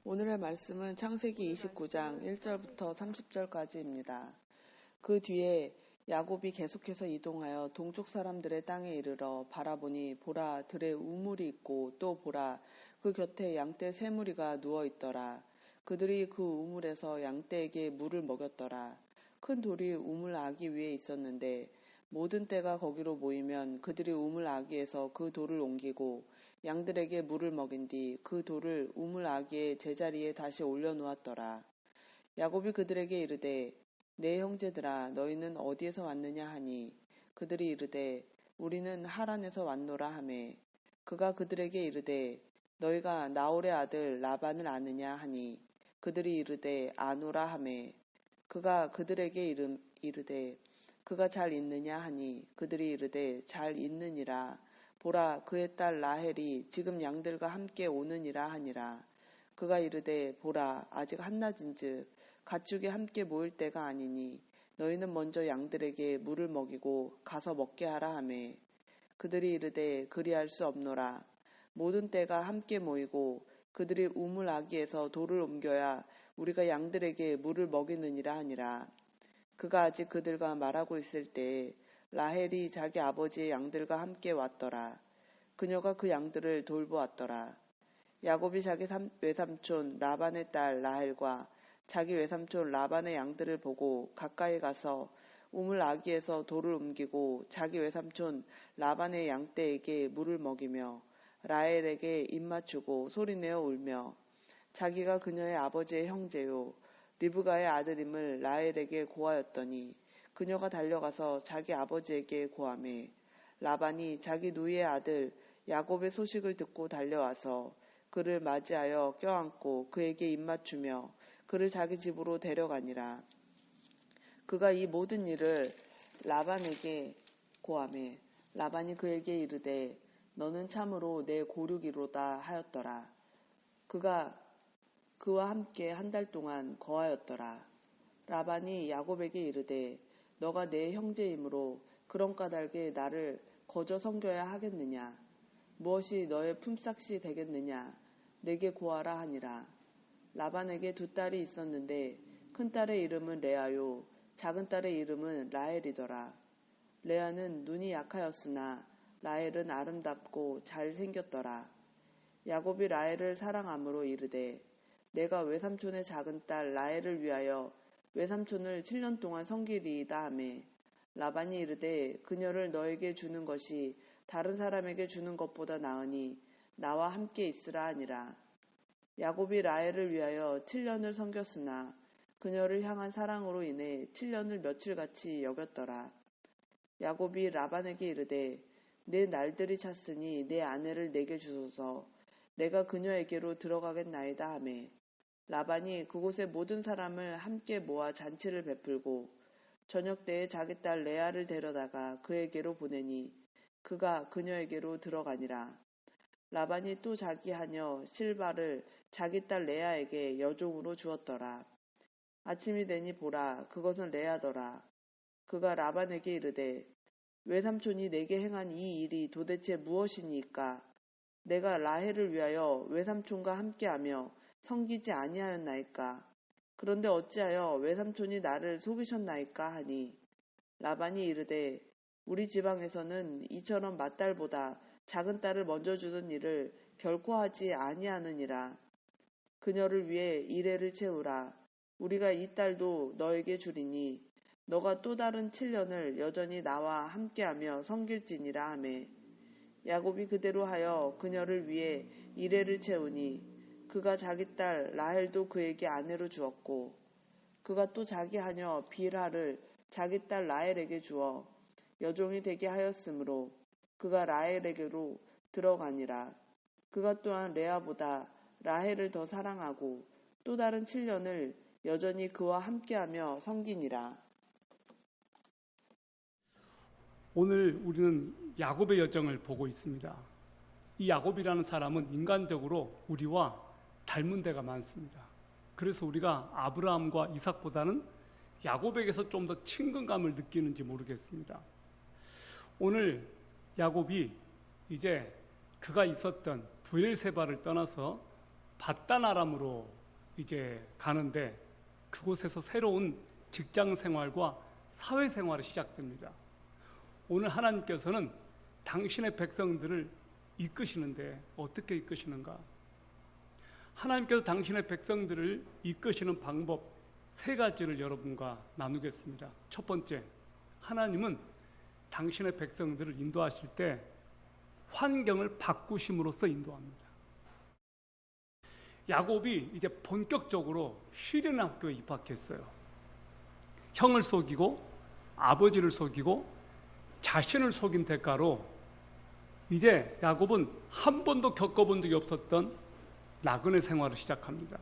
오늘의 말씀은 창세기 29장 1절부터 30절까지입니다. 그 뒤에 야곱이 계속해서 이동하여 동쪽 사람들의 땅에 이르러 바라보니 보라 들에 우물이 있고 또 보라 그 곁에 양떼 세 무리가 누워 있더라. 그들이 그 우물에서 양떼에게 물을 먹였더라. 큰 돌이 우물 아기 위에 있었는데 모든 떼가 거기로 모이면 그들이 우물 아기에서 그 돌을 옮기고 양들에게 물을 먹인 뒤 그 돌을 우물 아기의 제자리에 다시 올려놓았더라. 야곱이 그들에게 이르되 내 형제들아 너희는 어디에서 왔느냐 하니 그들이 이르되 우리는 하란에서 왔노라 하매 그가 그들에게 이르되 너희가 나홀의 아들 라반을 아느냐 하니 그들이 이르되 아노라 하매 그가 그들에게 이르되 그가 잘 있느냐 하니 그들이 이르되 잘 있느니라. 보라 그의 딸 라헬이 지금 양들과 함께 오느니라 하니라. 그가 이르되 보라 아직 한낮인즉 가축이 함께 모일 때가 아니니 너희는 먼저 양들에게 물을 먹이고 가서 먹게 하라 하매 그들이 이르되 그리할 수 없노라. 모든 떼가 함께 모이고 그들이 우물 아기에서 돌을 옮겨야 우리가 양들에게 물을 먹이느니라 하니라. 그가 아직 그들과 말하고 있을 때에 라헬이 자기 아버지의 양들과 함께 왔더라. 그녀가 그 양들을 돌보았더라. 야곱이 자기 외삼촌 라반의 딸 라헬과 자기 외삼촌 라반의 양들을 보고 가까이 가서 우물 아기에서 돌을 옮기고 자기 외삼촌 라반의 양떼에게 물을 먹이며 라헬에게 입맞추고 소리내어 울며 자기가 그녀의 아버지의 형제요 리브가의 아들임을 라헬에게 고하였더니 그녀가 달려가서 자기 아버지에게 고하매 라반이 자기 누이의 아들 야곱의 소식을 듣고 달려와서 그를 맞이하여 껴안고 그에게 입맞추며 그를 자기 집으로 데려가니라. 그가 이 모든 일을 라반에게 고하매 라반이 그에게 이르되 너는 참으로 내 고륙이로다 하였더라. 그가 그와 함께 한 달 동안 거하였더라. 라반이 야곱에게 이르되 너가 내 형제이므로 그런 까닭에 나를 거저 섬겨야 하겠느냐? 무엇이 너의 품삯이 되겠느냐? 내게 고하라 하니라. 라반에게 두 딸이 있었는데 큰 딸의 이름은 레아요 작은 딸의 이름은 라헬이더라. 레아는 눈이 약하였으나 라헬은 아름답고 잘생겼더라. 야곱이 라헬을 사랑함으로 이르되 내가 외삼촌의 작은 딸 라헬을 위하여 외삼촌을 7년 동안 섬기리이다 하매 라반이 이르되 그녀를 너에게 주는 것이 다른 사람에게 주는 것보다 나으니 나와 함께 있으라 하니라. 야곱이 라헬을 위하여 7년을 섬겼으나 그녀를 향한 사랑으로 인해 7년을 며칠같이 여겼더라. 야곱이 라반에게 이르되 내 날들이 찼으니 내 아내를 내게 주소서 내가 그녀에게로 들어가겠나이다 하매 라반이 그곳의 모든 사람을 함께 모아 잔치를 베풀고 저녁 때에 자기 딸 레아를 데려다가 그에게로 보내니 그가 그녀에게로 들어가니라. 라반이 또 자기 하녀 실바를 자기 딸 레아에게 여종으로 주었더라. 아침이 되니 보라 그것은 레아더라. 그가 라반에게 이르되 외삼촌이 내게 행한 이 일이 도대체 무엇이니까? 내가 라헬을 위하여 외삼촌과 함께하며 섬기지 아니하였나이까? 그런데 어찌하여 외삼촌이 나를 속이셨나이까 하니 라반이 이르되 우리 지방에서는 이처럼 맏딸보다 작은 딸을 먼저 주는 일을 결코 하지 아니하느니라. 그녀를 위해 이레를 채우라. 우리가 이 딸도 너에게 주리니 너가 또 다른 7년을 여전히 나와 함께하며 섬길지니라 하매 야곱이 그대로 하여 그녀를 위해 이레를 채우니 그가 자기 딸 라헬도 그에게 아내로 주었고 그가 또 자기 하녀 빌하를 자기 딸 라헬에게 주어 여종이 되게 하였으므로 그가 라헬에게로 들어가니라. 그가 또한 레아보다 라헬을 더 사랑하고 또 다른 7년을 여전히 그와 함께하며 섬기니라. 오늘 우리는 야곱의 여정을 보고 있습니다. 이 야곱이라는 사람은 인간적으로 우리와 닮은 데가 많습니다. 그래서 우리가 아브라함과 이삭보다는 야곱에게서 좀 더 친근감을 느끼는지 모르겠습니다. 오늘 야곱이 이제 그가 있었던 브엘세바를 떠나서 밧단 아람으로 이제 가는데 그곳에서 새로운 직장 생활과 사회 생활이 시작됩니다. 오늘 하나님께서는 당신의 백성들을 이끄시는데 어떻게 이끄시는가? 하나님께서 당신의 백성들을 이끄시는 방법 세 가지를 여러분과 나누겠습니다. 첫 번째, 하나님은 당신의 백성들을 인도하실 때 환경을 바꾸심으로써 인도합니다. 야곱이 이제 본격적으로 시련 학교에 입학했어요. 형을 속이고 아버지를 속이고 자신을 속인 대가로 이제 야곱은 한 번도 겪어본 적이 없었던 나그네 생활을 시작합니다.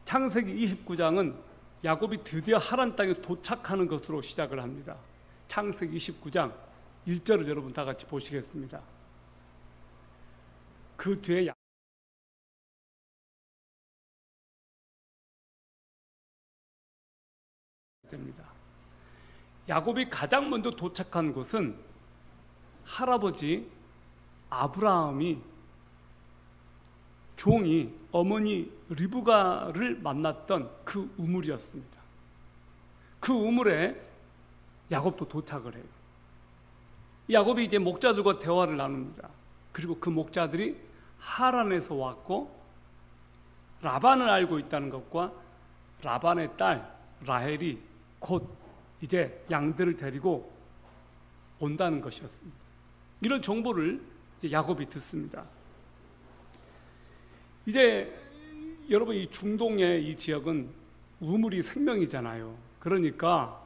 창세기 29장은 야곱이 드디어 하란 땅에 도착하는 것으로 시작을 합니다. 창세기 29장 1절을 여러분 다 같이 보시겠습니다. 그 뒤에 됩니다. 야곱이 가장 먼저 도착한 곳은 할아버지 아브라함이 종이 어머니 리브가를 만났던 그 우물이었습니다. 그 우물에 야곱도 도착을 해요. 야곱이 이제 목자들과 대화를 나눕니다. 그리고 그 목자들이 하란에서 왔고 라반을 알고 있다는 것과 라반의 딸 라헬이 곧 이제 양들을 데리고 온다는 것이었습니다. 이런 정보를 이제 야곱이 듣습니다. 이제 여러분 이 중동의 이 지역은 우물이 생명이잖아요. 그러니까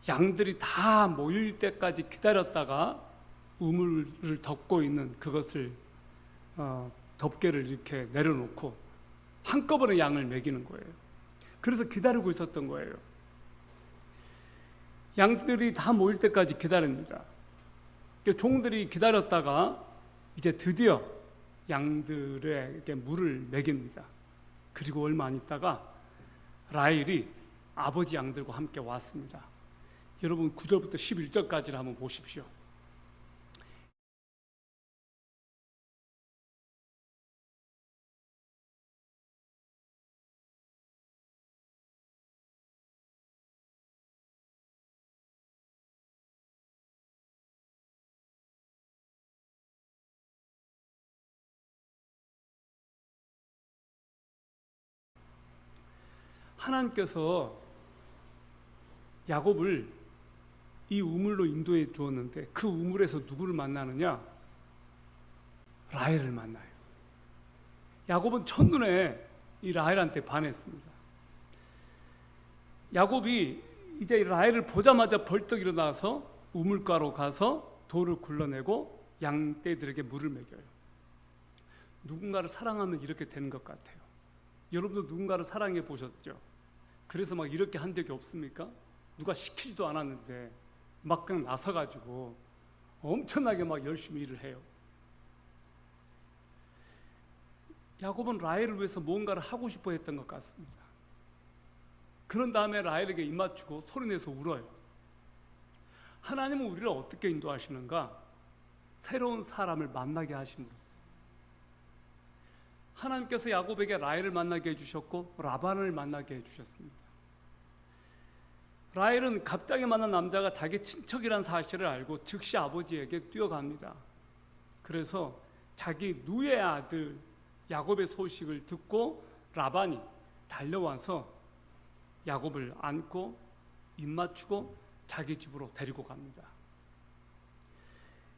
양들이 다 모일 때까지 기다렸다가 우물을 덮고 있는 그것을 덮개를 이렇게 내려놓고 한꺼번에 양을 먹이는 거예요. 그래서 기다리고 있었던 거예요. 양들이 다 모일 때까지 기다립니다. 종들이 기다렸다가 이제 드디어 양들에게 물을 먹입니다. 그리고 얼마 안 있다가 라헬이 아버지 양들과 함께 왔습니다. 여러분 9절부터 11절까지를 한번 보십시오. 하나님께서 야곱을 이 우물로 인도해 주었는데 그 우물에서 누구를 만나느냐? 라헬을 만나요. 야곱은 첫눈에 이 라헬한테 반했습니다. 야곱이 이제 라헬을 보자마자 벌떡 일어나서 우물가로 가서 돌을 굴러내고 양떼들에게 물을 먹여요. 누군가를 사랑하면 이렇게 되는 것 같아요. 여러분도 누군가를 사랑해 보셨죠? 그래서 막 이렇게 한 적이 없습니까? 누가 시키지도 않았는데 막 그냥 나서가지고 엄청나게 막 열심히 일을 해요. 야곱은 라헬을 위해서 뭔가를 하고 싶어 했던 것 같습니다. 그런 다음에 라헬에게 입 맞추고 소리내서 울어요. 하나님은 우리를 어떻게 인도하시는가? 새로운 사람을 만나게 하심으로써. 하나님께서 야곱에게 라헬을 만나게 해주셨고 라반을 만나게 해주셨습니다. 라헬은 갑자기 만난 남자가 자기 친척이란 사실을 알고 즉시 아버지에게 뛰어갑니다. 그래서 자기 누의 아들 야곱의 소식을 듣고 라반이 달려와서 야곱을 안고 입 맞추고 자기 집으로 데리고 갑니다.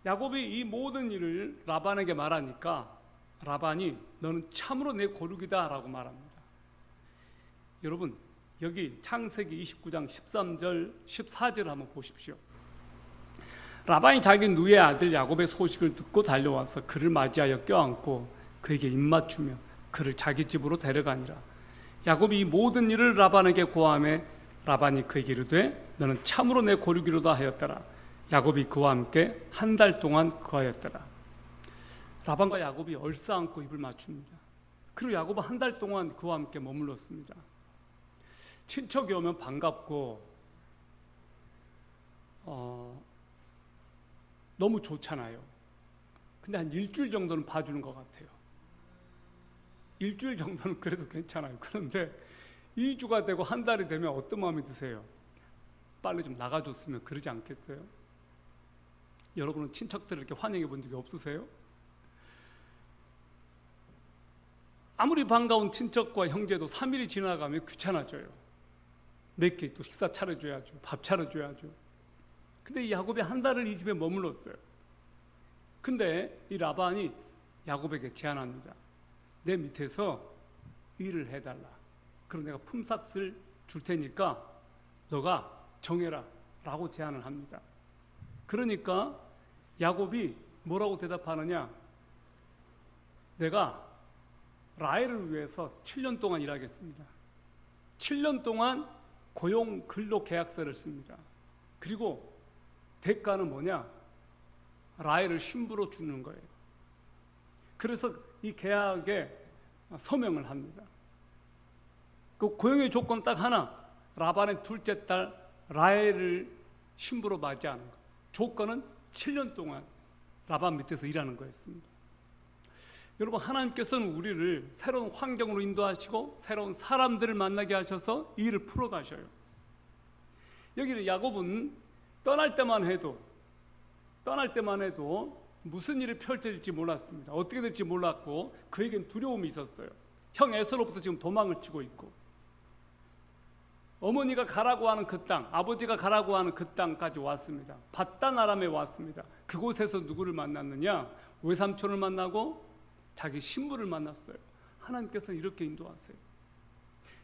야곱이 이 모든 일을 라반에게 말하니까 라반이 너는 참으로 내 고륙이다 라고 말합니다. 여러분 여기 창세기 29장 13절 14절 한번 보십시오. 라반이 자기 누의 아들 야곱의 소식을 듣고 달려와서 그를 맞이하여 껴안고 그에게 입 맞추며 그를 자기 집으로 데려가니라. 야곱이 이 모든 일을 라반에게 고하매 라반이 그에게 이르되 너는 참으로 내 고륙이로다 하였더라. 야곱이 그와 함께 한 달 동안 거하였더라. 라반과 야곱이 얼싸안고 입을 맞춥니다. 그리고 야곱은 한 달 동안 그와 함께 머물렀습니다. 친척이 오면 반갑고 너무 좋잖아요. 근데 한 일주일 정도는 봐주는 것 같아요. 일주일 정도는 그래도 괜찮아요. 그런데 2주가 되고 한 달이 되면 어떤 마음이 드세요? 빨리 좀 나가줬으면 그러지 않겠어요? 여러분은 친척들을 이렇게 환영해 본 적이 없으세요? 아무리 반가운 친척과 형제도 3일이 지나가면 귀찮아져요. 몇 개 또 식사 차려줘야죠. 밥 차려줘야죠. 근데 이 야곱이 한 달을 이 집에 머물렀어요. 근데 이 라반이 야곱에게 제안합니다. 내 밑에서 일을 해달라. 그럼 내가 품삯을 줄 테니까 너가 정해라 라고 제안을 합니다. 그러니까 야곱이 뭐라고 대답하느냐? 내가 라헬을 위해서 7년 동안 일하겠습니다. 7년 동안 고용 근로 계약서를 씁니다. 그리고 대가는 뭐냐? 라헬을 신부로 주는 거예요. 그래서 이 계약에 서명을 합니다. 그 고용의 조건 딱 하나, 라반의 둘째 딸 라헬을 신부로 맞이하는 거. 조건은 7년 동안 라반 밑에서 일하는 거였습니다. 여러분, 하나님께서는 우리를 새로운 환경으로 인도하시고 새로운 사람들을 만나게 하셔서 이 일을 풀어가셔요. 여기는 야곱은 떠날 때만 해도 무슨 일이 펼쳐질지 몰랐습니다. 어떻게 될지 몰랐고 그에겐 두려움이 있었어요. 형 에서로부터 지금 도망을 치고 있고, 어머니가 가라고 하는 그 땅, 아버지가 가라고 하는 그 땅까지 왔습니다. 바단 아람에 왔습니다. 그곳에서 누구를 만났느냐? 외삼촌을 만나고 자기 신부를 만났어요. 하나님께서는 이렇게 인도하세요.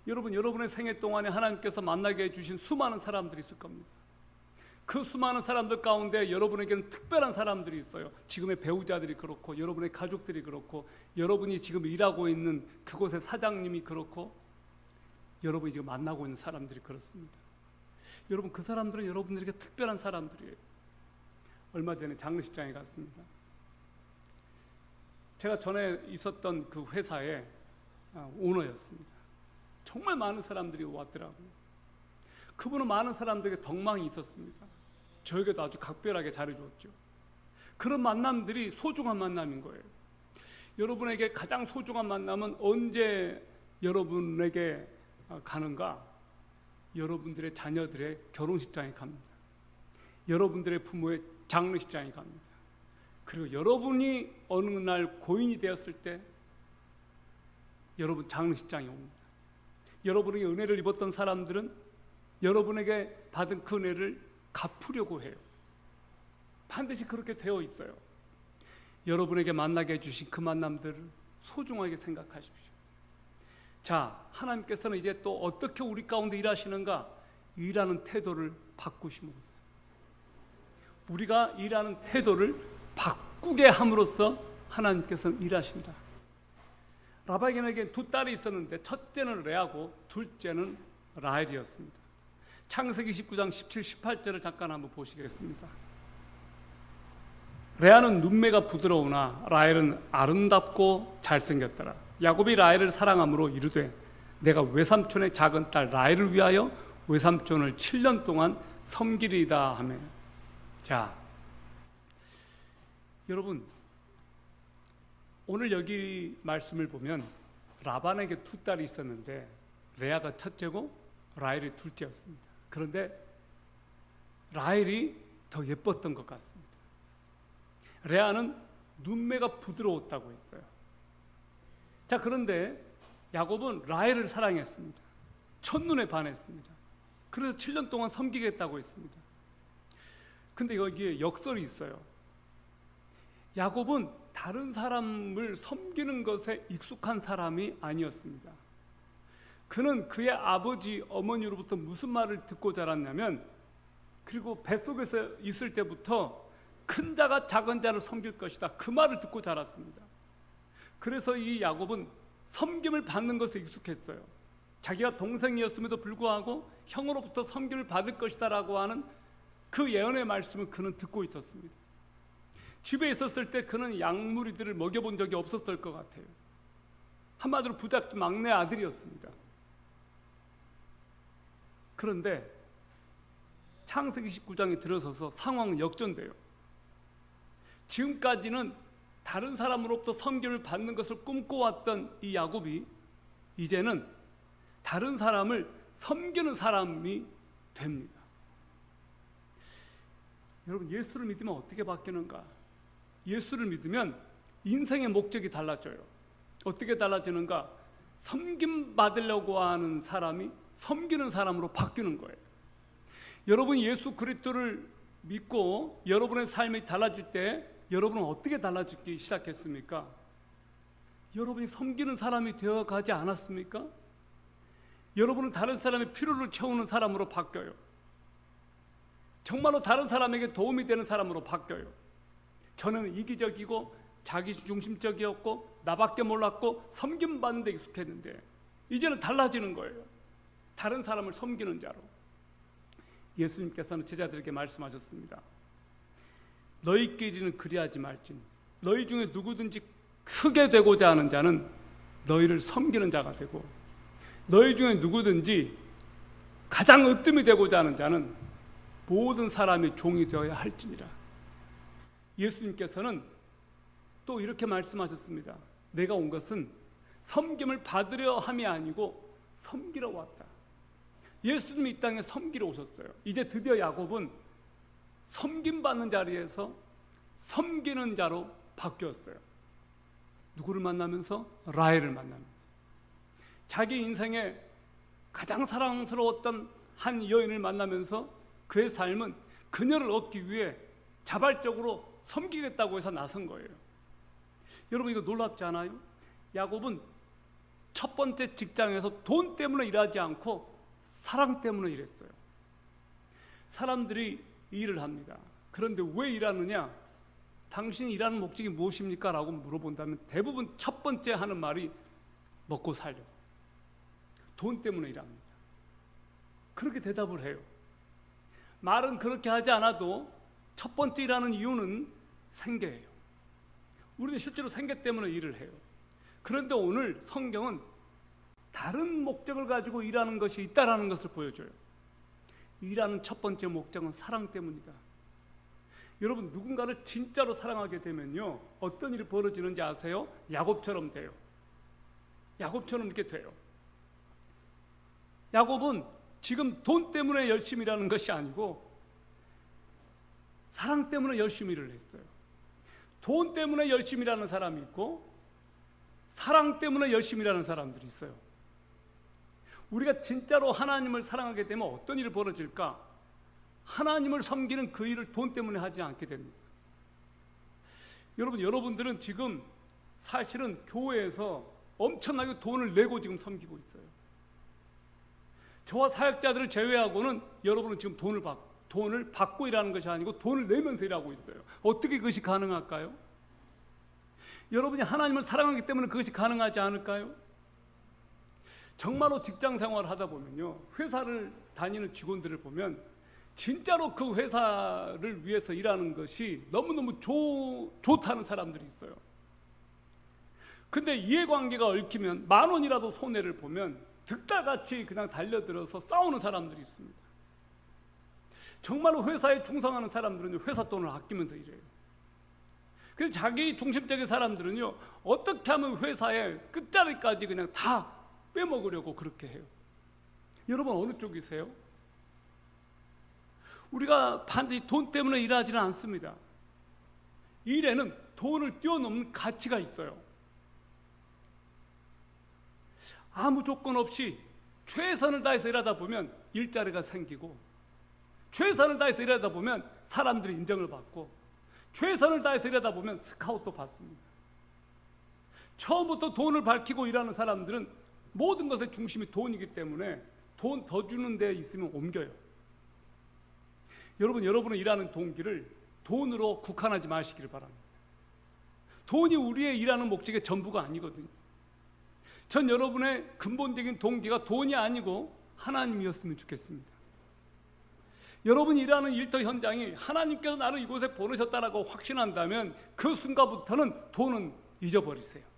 여러분, 여러분의 생애 동안에 하나님께서 만나게 해주신 수많은 사람들이 있을 겁니다. 그 수많은 사람들 가운데 여러분에게는 특별한 사람들이 있어요. 지금의 배우자들이 그렇고, 여러분의 가족들이 그렇고, 여러분이 지금 일하고 있는 그곳의 사장님이 그렇고, 여러분이 지금 만나고 있는 사람들이 그렇습니다. 여러분, 그 사람들은 여러분들에게 특별한 사람들이에요. 얼마 전에 장례식장에 갔습니다. 제가 전에 있었던 그 회사의 오너였습니다. 정말 많은 사람들이 왔더라고요. 그분은 많은 사람들에게 덕망이 있었습니다. 저에게도 아주 각별하게 잘해주었죠. 그런 만남들이 소중한 만남인 거예요. 여러분에게 가장 소중한 만남은 언제 여러분에게 가는가? 여러분들의 자녀들의 결혼식장에 갑니다. 여러분들의 부모의 장례식장에 갑니다. 그리고 여러분이 어느 날 고인이 되었을 때 여러분 장례식장에 옵니다. 여러분에게 은혜를 입었던 사람들은 여러분에게 받은 그 은혜를 갚으려고 해요. 반드시 그렇게 되어 있어요. 여러분에게 만나게 해주신 그 만남들을 소중하게 생각하십시오. 자, 하나님께서는 이제 또 어떻게 우리 가운데 일하시는가? 일하는 태도를 바꾸심으로써, 우리가 일하는 태도를 바꾸게 함으로써 하나님께서는 일하신다. 라반에게 두 딸이 있었는데 첫째는 레아고 둘째는 라헬이었습니다. 창세기 19장 17, 18절을 잠깐 한번 보시겠습니다. 레아는 눈매가 부드러우나 라헬은 아름답고 잘생겼더라. 야곱이 라헬을 사랑함으로 이르되 내가 외삼촌의 작은 딸 라헬을 위하여 외삼촌을 7년 동안 섬기리이다 하며. 자, 여러분, 오늘 여기 말씀을 보면 라반에게 두 딸이 있었는데 레아가 첫째고 라헬이 둘째였습니다. 그런데 라헬이 더 예뻤던 것 같습니다. 레아는 눈매가 부드러웠다고 했어요. 자, 그런데 야곱은 라헬을 사랑했습니다. 첫눈에 반했습니다. 그래서 7년 동안 섬기겠다고 했습니다. 근데 여기에 역설이 있어요. 야곱은 다른 사람을 섬기는 것에 익숙한 사람이 아니었습니다. 그는 그의 아버지, 어머니로부터 무슨 말을 듣고 자랐냐면, 그리고 뱃속에서 있을 때부터 큰 자가 작은 자를 섬길 것이다, 그 말을 듣고 자랐습니다. 그래서 이 야곱은 섬김을 받는 것에 익숙했어요. 자기가 동생이었음에도 불구하고 형으로부터 섬김을 받을 것이다 라고 하는 그 예언의 말씀을 그는 듣고 있었습니다. 집에 있었을 때 그는 양무리들을 먹여본 적이 없었을 것 같아요. 한마디로 부잣집 막내 아들이었습니다. 그런데 창세기 19장에 들어서서 상황은 역전돼요. 지금까지는 다른 사람으로부터 섬김을 받는 것을 꿈꿔왔던 이 야곱이 이제는 다른 사람을 섬기는 사람이 됩니다. 여러분, 예수를 믿으면 어떻게 바뀌는가? 예수를 믿으면 인생의 목적이 달라져요. 어떻게 달라지는가? 섬김 받으려고 하는 사람이 섬기는 사람으로 바뀌는 거예요. 여러분이 예수 그리스도를 믿고 여러분의 삶이 달라질 때 여러분은 어떻게 달라지기 시작했습니까? 여러분이 섬기는 사람이 되어가지 않았습니까? 여러분은 다른 사람의 필요를 채우는 사람으로 바뀌어요. 정말로 다른 사람에게 도움이 되는 사람으로 바뀌어요. 저는 이기적이고 자기중심적이었고 나밖에 몰랐고 섬김받는 데 익숙했는데 이제는 달라지는 거예요. 다른 사람을 섬기는 자로. 예수님께서는 제자들에게 말씀하셨습니다. 너희끼리는 그리하지 말지니 너희 중에 누구든지 크게 되고자 하는 자는 너희를 섬기는 자가 되고 너희 중에 누구든지 가장 으뜸이 되고자 하는 자는 모든 사람이 종이 되어야 할지니라. 예수님께서는 또 이렇게 말씀하셨습니다. 내가 온 것은 섬김을 받으려 함이 아니고 섬기러 왔다. 예수님이 이 땅에 섬기러 오셨어요. 이제 드디어 야곱은 섬김받는 자리에서 섬기는 자로 바뀌었어요. 누구를 만나면서? 라헬을 만나면서. 자기 인생에 가장 사랑스러웠던 한 여인을 만나면서 그의 삶은 그녀를 얻기 위해 자발적으로 섬기겠다고 해서 나선 거예요. 여러분, 이거 놀랍지 않아요? 야곱은 첫 번째 직장에서 돈 때문에 일하지 않고 사랑 때문에 일했어요. 사람들이 일을 합니다. 그런데 왜 일하느냐? 당신이 일하는 목적이 무엇입니까? 라고 물어본다면 대부분 첫 번째 하는 말이 먹고 살려. 돈 때문에 일합니다. 그렇게 대답을 해요. 말은 그렇게 하지 않아도 첫 번째 일하는 이유는 생계예요. 우리는 실제로 생계 때문에 일을 해요. 그런데 오늘 성경은 다른 목적을 가지고 일하는 것이 있다라는 것을 보여줘요. 일하는 첫 번째 목적은 사랑 때문이다. 여러분, 누군가를 진짜로 사랑하게 되면요, 어떤 일이 벌어지는지 아세요? 야곱처럼 돼요. 야곱처럼 이렇게 돼요. 야곱은 지금 돈 때문에 열심히 일하는 것이 아니고 사랑 때문에 열심히 일을 했어요. 돈 때문에 열심히 일하는 사람이 있고 사랑 때문에 열심히 일하는 사람들이 있어요. 우리가 진짜로 하나님을 사랑하게 되면 어떤 일이 벌어질까? 하나님을 섬기는 그 일을 돈 때문에 하지 않게 됩니다. 여러분들은 지금 사실은 교회에서 엄청나게 돈을 내고 지금 섬기고 있어요. 저와 사역자들을 제외하고는 여러분은 지금 돈을 받고 일하는 것이 아니고 돈을 내면서 일하고 있어요. 어떻게 그것이 가능할까요? 여러분이 하나님을 사랑하기 때문에 그것이 가능하지 않을까요? 정말로 직장 생활을 하다 보면요, 회사를 다니는 직원들을 보면 진짜로 그 회사를 위해서 일하는 것이 너무너무 좋다는 사람들이 있어요. 근데 이해관계가 얽히면 10,000원이라도 손해를 보면 득달같이 그냥 달려들어서 싸우는 사람들이 있습니다. 정말로 회사에 충성하는 사람들은 회사 돈을 아끼면서 일해요. 그래서 자기 중심적인 사람들은요, 어떻게 하면 회사의 끝자리까지 그냥 다 빼먹으려고 그렇게 해요. 여러분, 어느 쪽이세요? 우리가 반드시 돈 때문에 일하지는 않습니다. 일에는 돈을 뛰어넘는 가치가 있어요. 아무 조건 없이 최선을 다해서 일하다 보면 일자리가 생기고, 최선을 다해서 일하다 보면 사람들이 인정을 받고, 최선을 다해서 일하다 보면 스카웃도 받습니다. 처음부터 돈을 밝히고 일하는 사람들은 모든 것의 중심이 돈이기 때문에 돈 더 주는 데 있으면 옮겨요. 여러분은 일하는 동기를 돈으로 국한하지 마시기를 바랍니다. 돈이 우리의 일하는 목적의 전부가 아니거든요. 전 여러분의 근본적인 동기가 돈이 아니고 하나님이었으면 좋겠습니다. 여러분이 일하는 일터 현장이 하나님께서 나를 이곳에 보내셨다라고 확신한다면 그 순간부터는 돈은 잊어버리세요.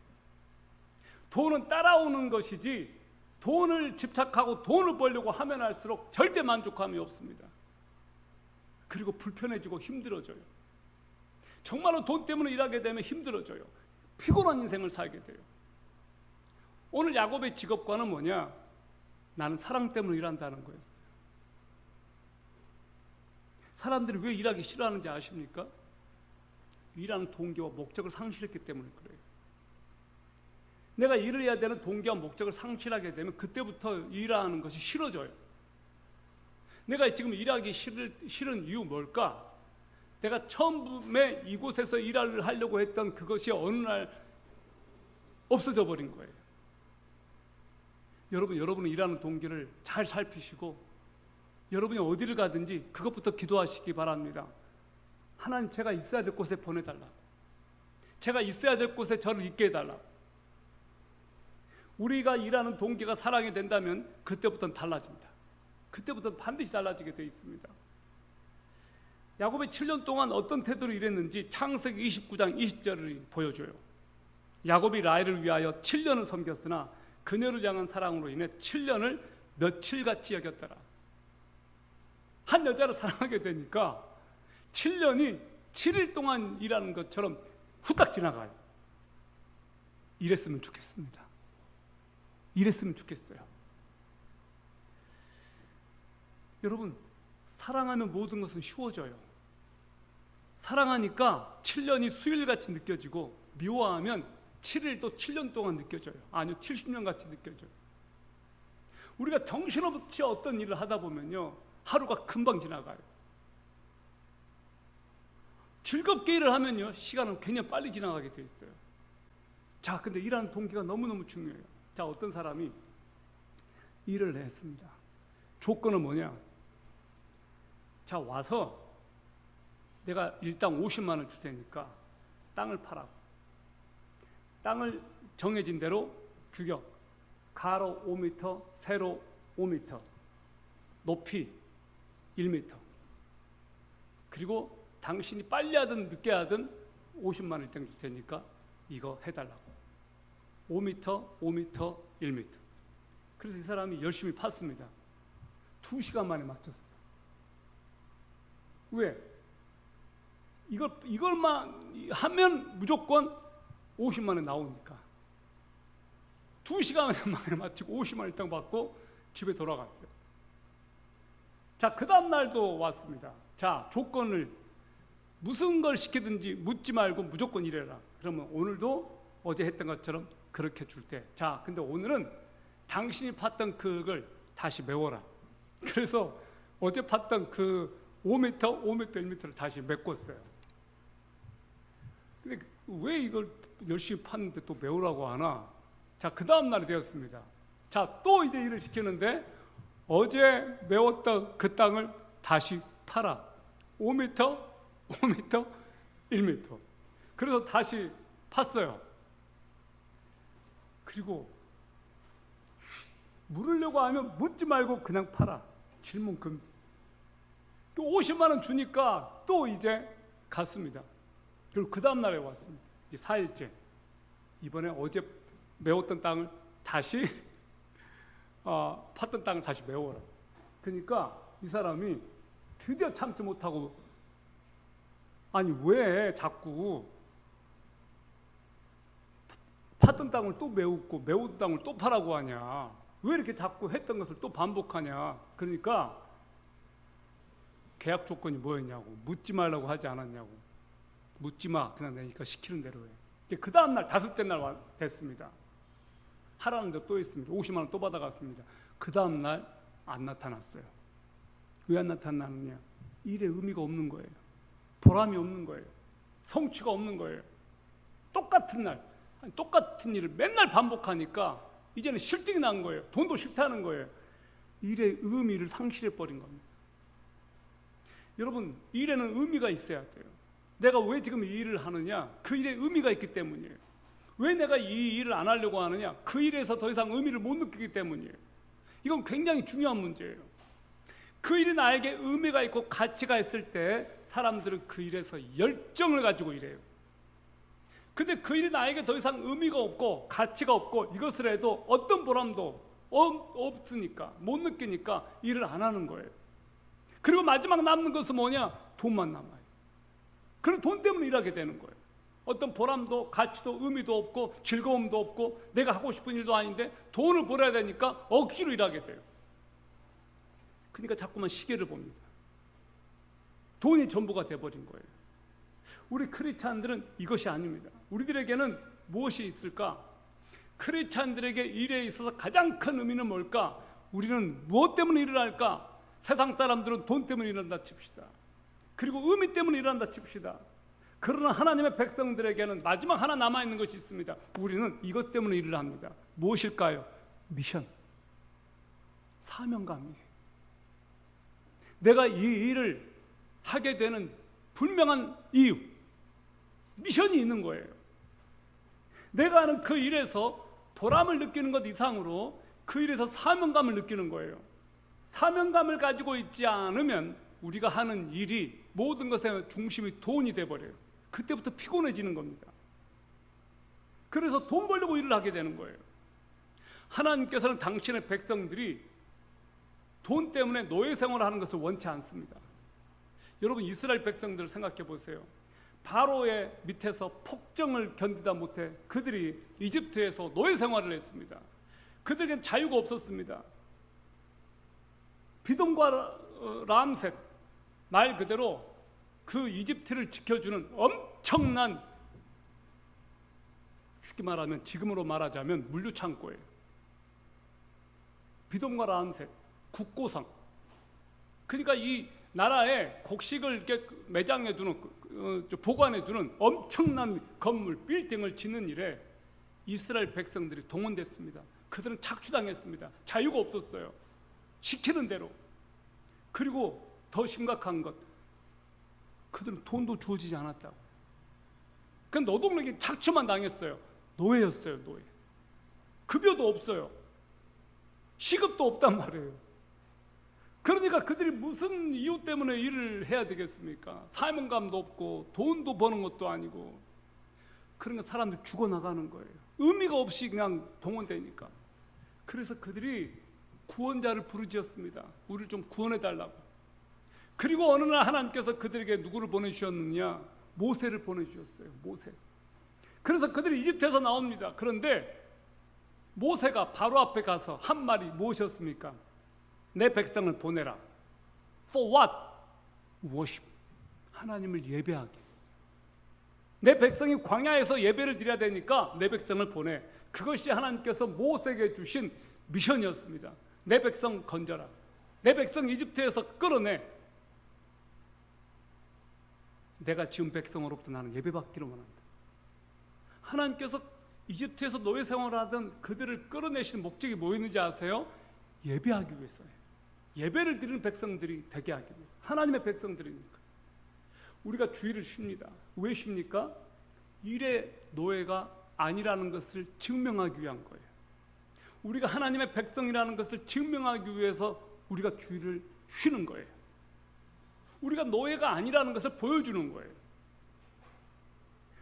돈은 따라오는 것이지 돈을 집착하고 돈을 벌려고 하면 할수록 절대 만족감이 없습니다. 그리고 불편해지고 힘들어져요. 정말로 돈 때문에 일하게 되면 힘들어져요. 피곤한 인생을 살게 돼요. 오늘 야곱의 직업관은 뭐냐? 나는 사랑 때문에 일한다는 거였어요. 사람들이 왜 일하기 싫어하는지 아십니까? 일하는 동기와 목적을 상실했기 때문에 그래요. 내가 일을 해야 되는 동기와 목적을 상실하게 되면 그때부터 일하는 것이 싫어져요. 내가 지금 일하기 싫은 이유 뭘까? 내가 처음에 이곳에서 일을 하려고 했던 그것이 어느 날 없어져 버린 거예요. 여러분은 일하는 동기를 잘 살피시고 여러분이 어디를 가든지 그것부터 기도하시기 바랍니다. 하나님, 제가 있어야 될 곳에 보내달라. 제가 있어야 될 곳에 저를 있게 해달라. 우리가 일하는 동기가 사랑이 된다면 그때부터는 달라진다. 그때부터는 반드시 달라지게 되어 있습니다. 야곱이 7년 동안 어떤 태도로 일했는지 창세기 29장 20절을 보여줘요. 야곱이 라헬을 위하여 7년을 섬겼으나 그녀를 향한 사랑으로 인해 7년을 며칠같이 여겼더라. 한 여자를 사랑하게 되니까 7년이 7일 동안 일하는 것처럼 후딱 지나가요. 이랬으면 좋겠습니다. 이랬으면 좋겠어요. 여러분, 사랑하면 모든 것은 쉬워져요. 사랑하니까 7년이 수일같이 느껴지고 미워하면 7일도 7년 동안 느껴져요. 아니요, 70년 같이 느껴져요. 우리가 정신없이 어떤 일을 하다 보면요, 하루가 금방 지나가요. 즐겁게 일을 하면요, 시간은 굉장히 빨리 지나가게 돼 있어요. 자, 근데 일하는 동기가 너무너무 중요해요. 자, 어떤 사람이 일을 했습니다. 조건은 뭐냐? 자, 와서 내가 일당 50만 원 줄 테니까 땅을 팔아. 땅을 정해진 대로 규격, 가로 5m, 세로 5m, 높이 1m. 그리고 당신이 빨리 하든 늦게 하든 50만 원 일당 줄 테니까 이거 해달라고. 5m, 5m, 1m. 그래서 이 사람이 열심히 팠습니다. 2시간 만에 맞췄어요. 왜? 이걸만 하면 무조건 50만 원 나오니까. 2시간 만에 맞추고 50만 원 일당 받고 집에 돌아갔어요. 자, 그 다음 날도 왔습니다. 자, 조건을 무슨 걸 시키든지 묻지 말고 무조건 일해라. 그러면 오늘도 어제 했던 것처럼 그렇게 줄 때, 자, 근데 오늘은 당신이 팠던 그걸 다시 메워라. 그래서 어제 팠던 그 5m, 5m, 1m를 다시 메꿨어요. 근데 왜 이걸 열심히 팠는데 또 메우라고 하나? 자, 그 다음 날이 되었습니다. 자, 또 이제 일을 시키는데 어제 메웠던 그 땅을 다시 팔아. 5m, 5m, 1m. 그래서 다시 팠어요. 그리고 물으려고 하면 묻지 말고 그냥 팔아. 질문 금지. 또 50만 원 주니까 또 이제 갔습니다. 그리고 그 다음 날에 왔습니다. 이제 4일째. 이번에 어제 메웠던 땅을 다시 팠던 땅을 다시 메워라. 그러니까 이 사람이 드디어 참지 못하고, 아니 왜 자꾸 팠던 땅을 또 메우고 메운 땅을 또 파라고 하냐? 왜 이렇게 자꾸 했던 것을 또 반복하냐? 그러니까 계약 조건이 뭐였냐고. 묻지 말라고 하지 않았냐고. 묻지 마. 그냥 내니까 시키는 대로 해. 그 다음 날 5째 날 됐습니다. 하라는 데 또 있습니다. 50만 원 또 받아갔습니다. 그 다음 날 안 나타났어요. 왜 안 나타나느냐? 일에 의미가 없는 거예요. 보람이 없는 거예요. 성취가 없는 거예요. 똑같은 날, 똑같은 일을 맨날 반복하니까 이제는 실증이 난 거예요. 돈도 싫다는 거예요. 일의 의미를 상실해버린 겁니다. 여러분, 일에는 의미가 있어야 돼요. 내가 왜 지금 이 일을 하느냐? 그 일에 의미가 있기 때문이에요. 왜 내가 이 일을 안 하려고 하느냐? 그 일에서 더 이상 의미를 못 느끼기 때문이에요. 이건 굉장히 중요한 문제예요. 그 일이 나에게 의미가 있고 가치가 있을 때 사람들은 그 일에서 열정을 가지고 일해요. 근데 그 일이 나에게 더 이상 의미가 없고 가치가 없고 이것을 해도 어떤 보람도 없으니까, 못 느끼니까 일을 안 하는 거예요. 그리고 마지막 남는 것은 뭐냐? 돈만 남아요. 그런 돈 때문에 일하게 되는 거예요. 어떤 보람도 가치도 의미도 없고 즐거움도 없고 내가 하고 싶은 일도 아닌데 돈을 벌어야 되니까 억지로 일하게 돼요. 그러니까 자꾸만 시계를 봅니다. 돈이 전부가 돼버린 거예요. 우리 크리스찬들은 이것이 아닙니다. 우리들에게는 무엇이 있을까? 크리스찬들에게 일에 있어서 가장 큰 의미는 뭘까? 우리는 무엇 때문에 일을 할까? 세상 사람들은 돈 때문에 일한다 칩시다. 그리고 의미 때문에 일한다 칩시다. 그러나 하나님의 백성들에게는 마지막 하나 남아있는 것이 있습니다. 우리는 이것 때문에 일을 합니다. 무엇일까요? 미션, 사명감이에요. 내가 이 일을 하게 되는 분명한 이유, 미션이 있는 거예요. 내가 하는 그 일에서 보람을 느끼는 것 이상으로 그 일에서 사명감을 느끼는 거예요. 사명감을 가지고 있지 않으면 우리가 하는 일이 모든 것의 중심이 돈이 돼버려요. 그때부터 피곤해지는 겁니다. 그래서 돈 벌려고 일을 하게 되는 거예요. 하나님께서는 당신의 백성들이 돈 때문에 노예 생활을 하는 것을 원치 않습니다. 여러분, 이스라엘 백성들을 생각해 보세요. 바로의 밑에서 폭정을 견디다 못해 그들이 이집트에서 노예 생활을 했습니다. 그들에겐 자유가 없었습니다. 비돔과 람셋, 말 그대로 그 이집트를 지켜주는 엄청난, 쉽게 말하면 지금으로 말하자면 물류창고예요. 비돔과 람셋, 국고성. 그러니까 이 나라에 곡식을 이렇게 매장해 두는, 보관해 두는 엄청난 건물, 빌딩을 짓는 일에 이스라엘 백성들이 동원됐습니다. 그들은 착취당했습니다. 자유가 없었어요. 시키는 대로. 그리고 더 심각한 것, 그들은 돈도 주어지지 않았다고. 그 노동력이 착취만 당했어요. 노예였어요, 노예. 급여도 없어요. 시급도 없단 말이에요. 그러니까 그들이 무슨 이유 때문에 일을 해야 되겠습니까? 사명감도 없고 돈도 버는 것도 아니고. 그러니까 사람들이 죽어나가는 거예요. 의미가 없이 그냥 동원되니까. 그래서 그들이 구원자를 부르짖었습니다. 우리를 좀 구원해달라고. 그리고 어느 날 하나님께서 그들에게 누구를 보내주셨느냐? 모세를 보내주셨어요. 모세. 그래서 그들이 이집트에서 나옵니다. 그런데 모세가 바로 앞에 가서 한 말이 무엇이었습니까? 내 백성을 보내라. For what? Worship. 하나님을 예배하게. 내 백성이 광야에서 예배를 드려야 되니까 내 백성을 보내. 그것이 하나님께서 모세에게 주신 미션이었습니다. 내 백성 건져라. 내 백성 이집트에서 끌어내. 내가 지은 백성으로부터 나는 예배받기를 원한다. 하나님께서 이집트에서 노예 생활하던 그들을 끌어내신 목적이 뭐였는지 아세요? 예배하기 위해서예요. 예배를 드리는 백성들이 되게 하기 위해서. 하나님의 백성들이니까. 우리가 주일을 쉽니다. 왜 쉽니까? 일의 노예가 아니라는 것을 증명하기 위한 거예요. 우리가 하나님의 백성이라는 것을 증명하기 위해서 우리가 주일을 쉬는 거예요. 우리가 노예가 아니라는 것을 보여주는 거예요.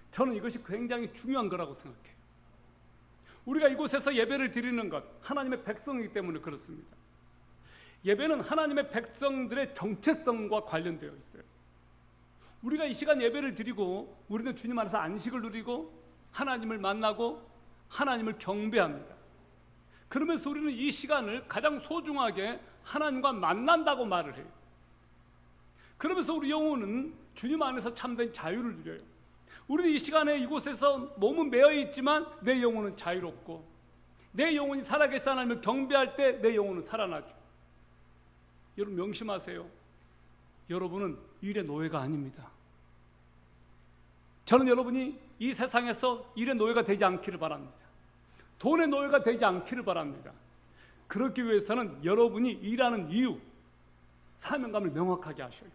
저는 이것이 굉장히 중요한 거라고 생각해요. 우리가 이곳에서 예배를 드리는 것, 하나님의 백성이기 때문에 그렇습니다. 예배는 하나님의 백성들의 정체성과 관련되어 있어요. 우리가 이 시간 예배를 드리고 우리는 주님 안에서 안식을 누리고 하나님을 만나고 하나님을 경배합니다. 그러면서 우리는 이 시간을 가장 소중하게 하나님과 만난다고 말을 해요. 그러면서 우리 영혼은 주님 안에서 참된 자유를 누려요. 우리는 이 시간에 이곳에서 몸은 매여 있지만 내 영혼은 자유롭고 내 영혼이 살아계신 하나님을 경배할 때 내 영혼은 살아나죠. 여러분 명심하세요. 여러분은 일의 노예가 아닙니다. 저는 여러분이 이 세상에서 일의 노예가 되지 않기를 바랍니다. 돈의 노예가 되지 않기를 바랍니다. 그렇기 위해서는 여러분이 일하는 이유, 사명감을 명확하게 하셔요.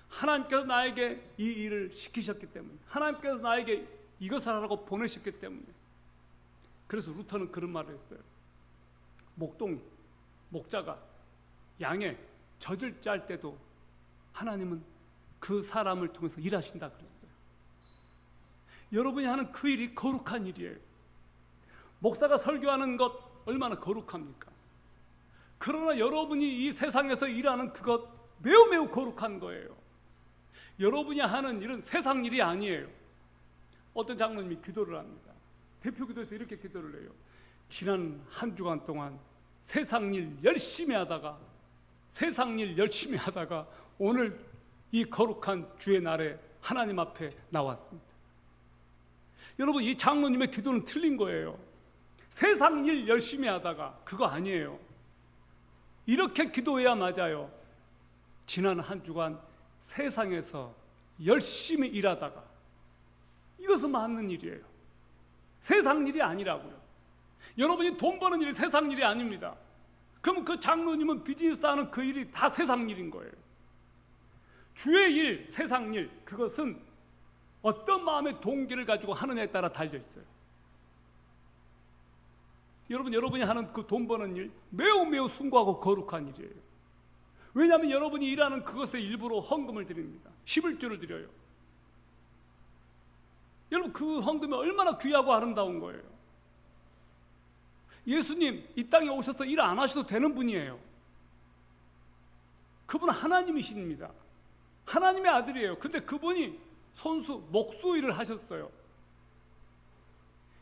하나님께서 나에게 이 일을 시키셨기 때문에, 하나님께서 나에게 이것을 하라고 보내셨기 때문에. 그래서 루터는 그런 말을 했어요. 목동이, 목자가 양의 젖을 짤 때도 하나님은 그 사람을 통해서 일하신다 그랬어요. 여러분이 하는 그 일이 거룩한 일이에요. 목사가 설교하는 것 얼마나 거룩합니까? 그러나 여러분이 이 세상에서 일하는 그것 매우 매우 거룩한 거예요. 여러분이 하는 일은 세상 일이 아니에요. 어떤 장로님이 기도를 합니다. 대표 기도에서 이렇게 기도를 해요. 지난 한 주간 동안 세상 일 열심히 하다가 오늘 이 거룩한 주의 날에 하나님 앞에 나왔습니다. 여러분, 이 장로님의 기도는 틀린 거예요. 세상 일 열심히 하다가 그거 아니에요. 이렇게 기도해야 맞아요. 지난 한 주간 세상에서 열심히 일하다가, 이것은 맞는 일이에요. 세상 일이 아니라고요. 여러분이 돈 버는 일이 세상 일이 아닙니다. 그럼 그 장로님은 비즈니스 하는 그 일이 다 세상 일인 거예요. 주의 일, 세상 일, 그것은 어떤 마음의 동기를 가지고 하느냐에 따라 달려 있어요. 여러분이 하는 그 돈 버는 일 매우 숭고하고 거룩한 일이에요. 왜냐하면 여러분이 일하는 그것의 일부로 헌금을 드립니다. 11조를 드려요. 여러분, 그 헌금이 얼마나 귀하고 아름다운 거예요. 예수님 이 땅에 오셔서 일 안 하셔도 되는 분이에요. 그분은 하나님이십니다. 하나님의 아들이에요. 근데 그분이 손수, 목수 일을 하셨어요.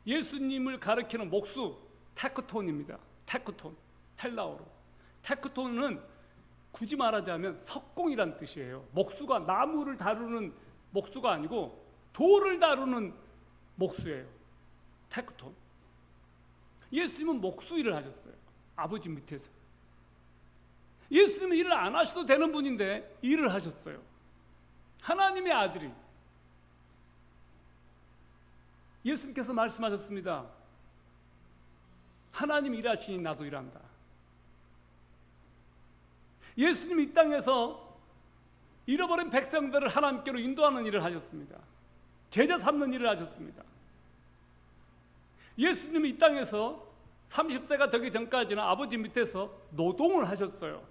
예수님을 가리키는 목수, 테크톤입니다. 테크톤, 헬라어로. 테크톤은 굳이 말하자면 석공이란 뜻이에요. 목수가 나무를 다루는 목수가 아니고 돌을 다루는 목수예요. 테크톤. 예수님은 목수 일을 하셨어요. 아버지 밑에서. 예수님은 일을 안 하셔도 되는 분인데 일을 하셨어요. 하나님의 아들이. 예수님께서 말씀하셨습니다. 하나님 일하시니 나도 일한다. 예수님이 이 땅에서 잃어버린 백성들을 하나님께로 인도하는 일을 하셨습니다. 제자 삼는 일을 하셨습니다. 예수님이 이 땅에서 30세가 되기 전까지는 아버지 밑에서 노동을 하셨어요.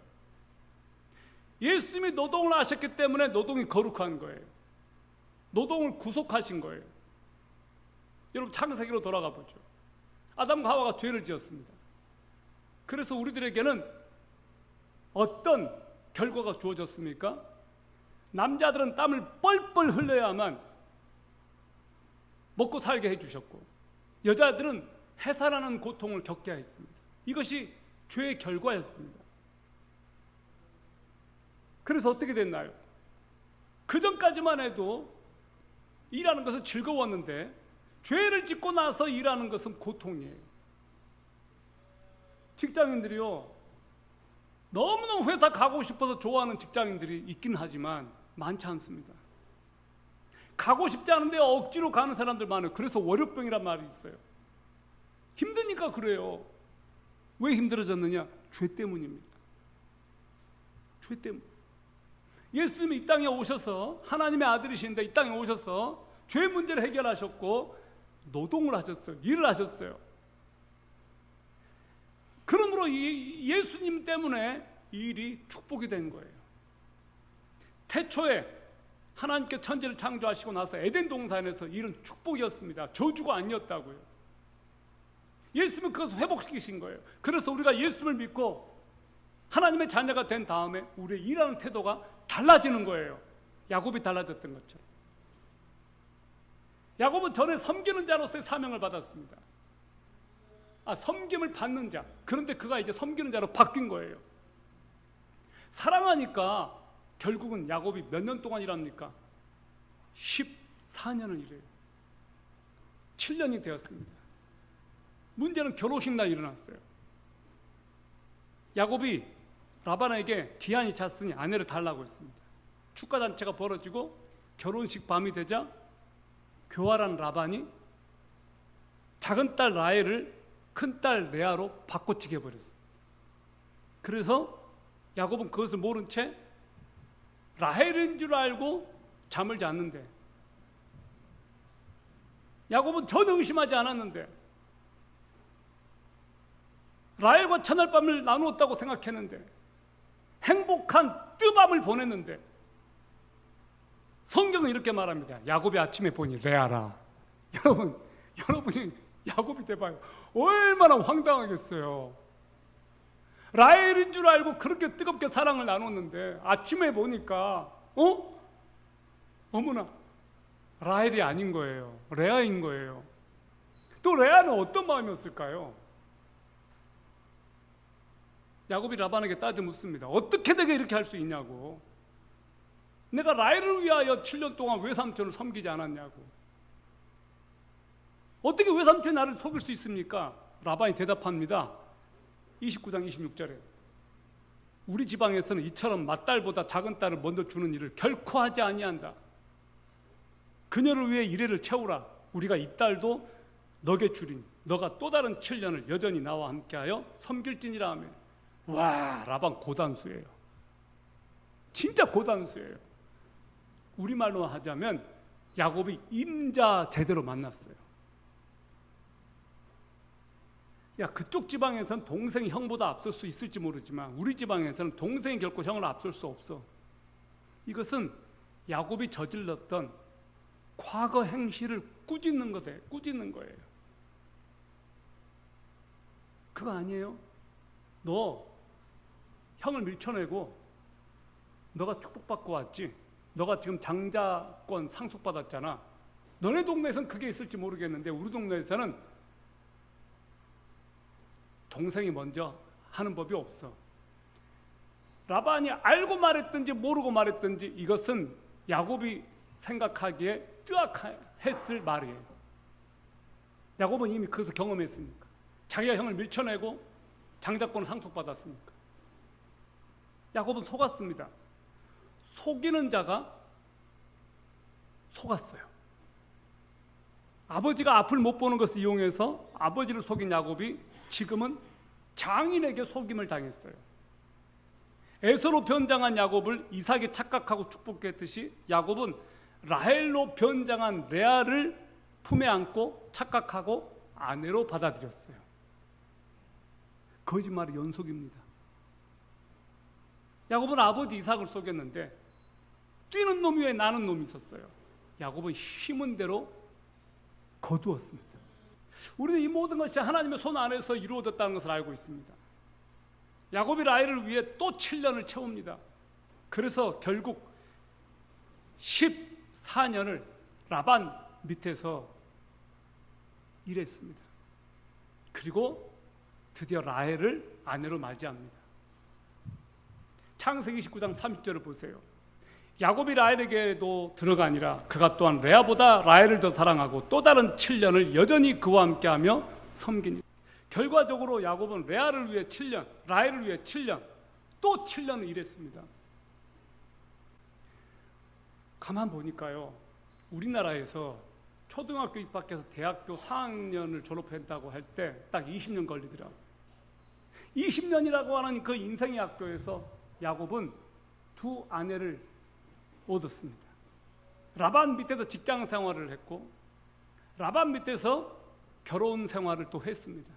예수님이 노동을 하셨기 때문에 노동이 거룩한 거예요. 노동을 구속하신 거예요. 여러분, 창세기로 돌아가 보죠. 아담과 하와가 죄를 지었습니다. 그래서 우리들에게는 어떤 결과가 주어졌습니까? 남자들은 땀을 뻘뻘 흘려야만 먹고 살게 해주셨고, 여자들은 해산하는 고통을 겪게 했습니다. 이것이 죄의 결과였습니다. 그래서 어떻게 됐나요? 그 전까지만 해도 일하는 것은 즐거웠는데 죄를 짓고 나서 일하는 것은 고통이에요. 직장인들이요, 너무너무 회사 가고 싶어서 좋아하는 직장인들이 있긴 하지만 많지 않습니다. 가고 싶지 않은데 억지로 가는 사람들 많아요. 그래서 월요병이란 말이 있어요. 힘드니까 그래요. 왜 힘들어졌느냐? 죄 때문입니다. 죄 때문. 예수님이 이 땅에 오셔서, 하나님의 아들이신데 이 땅에 오셔서 죄 문제를 해결하셨고 노동을 하셨어요. 일을 하셨어요. 그러므로 예수님 때문에 이 일이 축복이 된 거예요. 태초에 하나님께 천지를 창조하시고 나서 에덴 동산에서 일은 축복이었습니다. 저주가 아니었다고요. 예수님은 그것을 회복시키신 거예요. 그래서 우리가 예수님을 믿고 하나님의 자녀가 된 다음에 우리의 일하는 태도가 달라지는 거예요. 야곱이 달라졌던 것처럼. 야곱은 전에 섬기는 자로서의 사명을 받았습니다. 섬김을 받는 자. 그런데 그가 이제 섬기는 자로 바뀐 거예요. 사랑하니까 결국은 야곱이 몇 년 동안 일합니까? 14년을 일해요. 7년이 되었습니다. 문제는 결혼식 날 일어났어요. 야곱이 라반에게 기한이 찼으니 아내를 달라고 했습니다. 축가잔치가 벌어지고 결혼식 밤이 되자 교활한 라반이 작은 딸 라헬을 큰 딸 레아로 바꿔치기 해버렸어요. 그래서 야곱은 그것을 모른 채 라헬인 줄 알고 잠을 잤는데, 야곱은 전혀 의심하지 않았는데, 라헬과 첫날밤을 나누었다고 생각했는데, 행복한 뜨밤을 보냈는데, 성경은 이렇게 말합니다. 야곱이 아침에 보니 레아라. 여러분이 야곱이 돼봐요. 얼마나 황당하겠어요. 라헬인 줄 알고 그렇게 뜨겁게 사랑을 나눴는데 아침에 보니까 어머나, 라헬이 아닌 거예요. 레아인 거예요. 또 레아는 어떤 마음이었을까요? 야곱이 라반에게 따져 묻습니다. 어떻게 내가 이렇게 할 수 있냐고. 내가 라헬을 위하여 7년 동안 외삼촌을 섬기지 않았냐고. 어떻게 외삼촌이 나를 속일 수 있습니까? 라반이 대답합니다. 29장 26절에 우리 지방에서는 이처럼 맏딸보다 작은 딸을 먼저 주는 일을 결코 하지 아니한다. 그녀를 위해 이래를 채우라. 우리가 이 딸도 너게 주리니 너가 또 다른 7년을 여전히 나와 함께하여 섬길지니라 하며. 와, 라반 고단수예요. 진짜 고단수예요. 우리말로 하자면 야곱이 임자 제대로 만났어요. 야, 그쪽 지방에서는 동생이 형보다 앞설 수 있을지 모르지만 우리 지방에서는 동생이 결코 형을 앞설 수 없어. 이것은 야곱이 저질렀던 과거 행실을 꾸짖는 거예요. 그거 아니에요? 너 형을 밀쳐내고 너가 축복받고 왔지? 너가 지금 장자권 상속받았잖아. 너네 동네에서는 그게 있을지 모르겠는데 우리 동네에서는 동생이 먼저 하는 법이 없어. 라반이 알고 말했든지 모르고 말했든지 이것은 야곱이 생각하기에 뜨악했을 말이에요. 야곱은 이미 그것을 경험했으니까. 자기가 형을 밀쳐내고 장자권을 상속받았으니까. 야곱은 속았습니다. 속이는 자가 속았어요. 아버지가 앞을 못 보는 것을 이용해서 아버지를 속인 야곱이 지금은 장인에게 속임을 당했어요. 에서로 변장한 야곱을 이삭이 착각하고 축복했듯이 야곱은 라헬로 변장한 레아를 품에 안고 착각하고 아내로 받아들였어요. 거짓말의 연속입니다. 야곱은 아버지 이삭을 속였는데 뛰는 놈 위에 나는 놈이 있었어요. 야곱은 힘은 대로 거두었습니다. 우리는 이 모든 것이 하나님의 손 안에서 이루어졌다는 것을 알고 있습니다. 야곱이 라헬을 위해 또 7년을 채웁니다. 그래서 결국 14년을 라반 밑에서 일했습니다. 그리고 드디어 라헬을 아내로 맞이합니다. 창세기 29장 30절을 보세요. 야곱이 라헬에게도 들어가니라. 그가 또한 레아보다 라헬을 더 사랑하고 또 다른 7년을 여전히 그와 함께하며 섬기니. 결과적으로 야곱은 레아를 위해 7년, 라헬을 위해 7년, 또 7년을 일했습니다. 가만 보니까요, 우리나라에서 초등학교 입학해서 대학교 4학년을 졸업했다고 할 때 딱 20년 걸리더라고요. 20년이라고 하는 그 인생의 학교에서 야곱은 두 아내를 얻었습니다. 라반 밑에서 직장 생활을 했고 라반 밑에서 결혼 생활을 또 했습니다.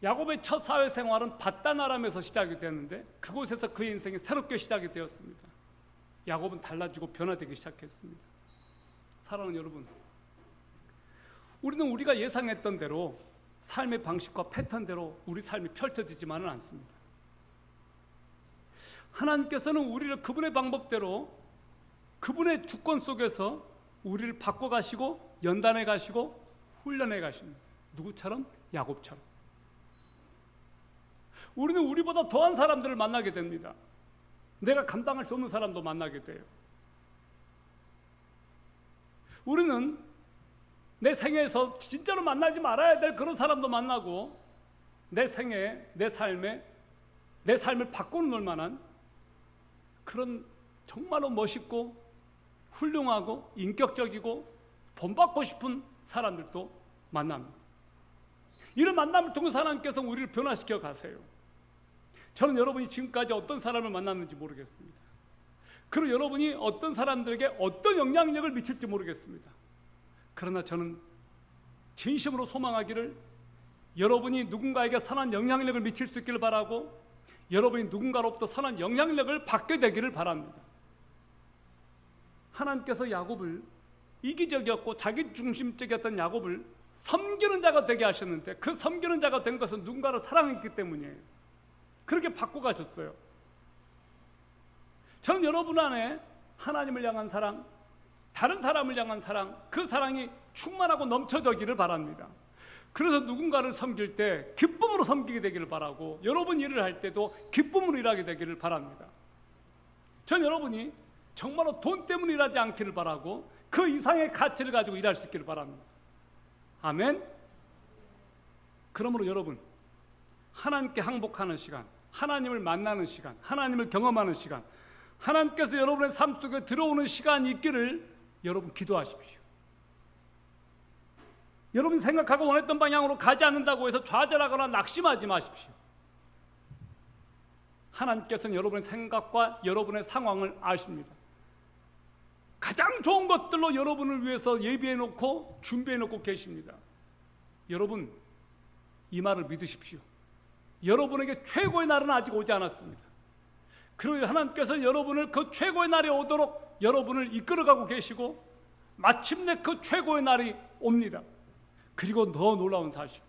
야곱의 첫 사회 생활은 밧단 아람에서 시작이 되었는데 그곳에서 그의 인생이 새롭게 시작이 되었습니다. 야곱은 달라지고 변화되기 시작했습니다. 사랑하는 여러분, 우리는 우리가 예상했던 대로 삶의 방식과 패턴대로 우리 삶이 펼쳐지지만은 않습니다. 하나님께서는 우리를 그분의 방법대로 그분의 주권 속에서 우리를 바꿔가시고 연단해 가시고 훈련해 가십니다. 누구처럼? 야곱처럼. 우리는 우리보다 더한 사람들을 만나게 됩니다. 내가 감당할 수 없는 사람도 만나게 돼요. 우리는 내 생애에서 진짜로 만나지 말아야 될 그런 사람도 만나고 내 생애, 내 삶을 바꿔놓을 만한 그런 정말로 멋있고 훌륭하고 인격적이고 본받고 싶은 사람들도 만납니다. 이런 만남을 통해서 하나님께서 우리를 변화시켜 가세요. 저는 여러분이 지금까지 어떤 사람을 만났는지 모르겠습니다. 그리고 여러분이 어떤 사람들에게 어떤 영향력을 미칠지 모르겠습니다. 그러나 저는 진심으로 소망하기를 여러분이 누군가에게 선한 영향력을 미칠 수 있기를 바라고 여러분이 누군가로부터 선한 영향력을 받게 되기를 바랍니다. 하나님께서 야곱을 이기적이었고 자기중심적이었던 야곱을 섬기는 자가 되게 하셨는데 그 섬기는 자가 된 것은 누군가를 사랑했기 때문이에요. 그렇게 바꿔 가셨어요. 저는 여러분 안에 하나님을 향한 사랑, 다른 사람을 향한 사랑, 그 사랑이 충만하고 넘쳐지기를 바랍니다. 그래서 누군가를 섬길 때 기쁨으로 섬기게 되기를 바라고, 여러분 일을 할 때도 기쁨으로 일하게 되기를 바랍니다. 전 여러분이 정말로 돈 때문에 일하지 않기를 바라고 그 이상의 가치를 가지고 일할 수 있기를 바랍니다. 아멘. 그러므로 여러분, 하나님께 항복하는 시간, 하나님을 만나는 시간, 하나님을 경험하는 시간, 하나님께서 여러분의 삶 속에 들어오는 시간이 있기를 여러분 기도하십시오. 여러분이 생각하고 원했던 방향으로 가지 않는다고 해서 좌절하거나 낙심하지 마십시오. 하나님께서는 여러분의 생각과 여러분의 상황을 아십니다. 가장 좋은 것들로 여러분을 위해서 예비해 놓고 준비해 놓고 계십니다. 여러분, 이 말을 믿으십시오. 여러분에게 최고의 날은 아직 오지 않았습니다. 그리고 하나님께서 여러분을 그 최고의 날이 오도록 여러분을 이끌어가고 계시고, 마침내 그 최고의 날이 옵니다. 그리고 더 놀라운 사실,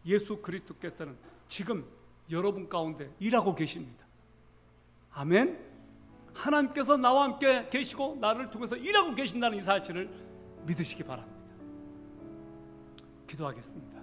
예수 그리스도께서는 지금 여러분 가운데 일하고 계십니다. 아멘. 하나님께서 나와 함께 계시고 나를 통해서 일하고 계신다는 이 사실을 믿으시기 바랍니다. 기도하겠습니다.